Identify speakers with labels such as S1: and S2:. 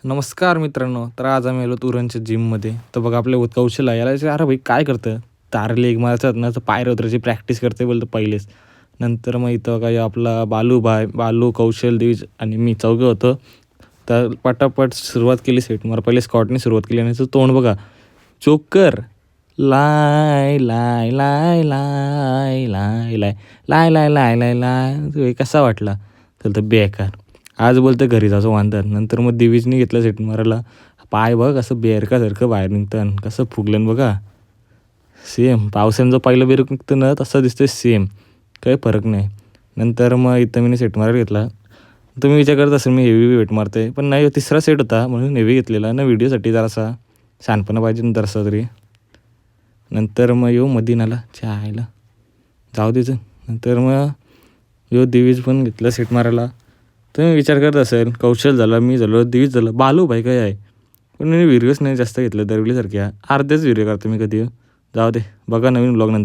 S1: नमस्कार मित्रांनो. तर आज आम्ही आलो तुरणच्या जिममध्ये. तर बघा आपल्या कौशल आहे. याला "अरे भाई काय करतं?" तर लेग मारतात ना, तर पायऱ्या उतरायची प्रॅक्टिस करते बोलतो पहिलेच. नंतर मग इथं काय आपला बालू, कौशल, द्विज आणि मी चौघं होतो. तर पटापट सुरुवात केली सेट मार. पहिले स्कॉटने सुरुवात केली आणि त्याचं तोंड बघा. जोकर. लाय, लाय, लाय, लाय, लाय, लाय, लाय, लाय, लाय, लाय, लाय. कसा वाटला? तर तो बेकार. आज बोलतं घरी जायचं वांदर. नंतर मग दिवीजनी घेतलं सेट मारायला. पाय बघ असं बेरकासारखं बाहेर निघतं कसं फुगलं बघा. सेम पावसानं जो पहिलं बेरूक निघतं ना तसं दिसतं सेम. काही फरक नाही. नंतर मग इथं मी सेट मारायला घेतला. तुम्ही विचार करत असेल मी हेवी वेट मारते. पण नाही तिसरा सेट होता म्हणून हेवी घेतलेला ना व्हिडिओसाठी जरासा. शहाणपणा पाहिजे ना जरासा तरी. नंतर मग येऊ मदीनाला चहायला जाऊ द्यायचं. नंतर मग येऊ दिवीज पण घेतलं सेट मारायला. तुम्ही विचार करत असेल कौशल झाला, मी झालो, दिवीज झालं, बालू भाई काय आहे. पण मी व्हिडिओच नाही जास्त घेतलं दरवेळीसारख्या. अर्धेच व्हिडिओ करतो मी कधी. जाऊ दे बघा नवीन ब्लॉग नंतर.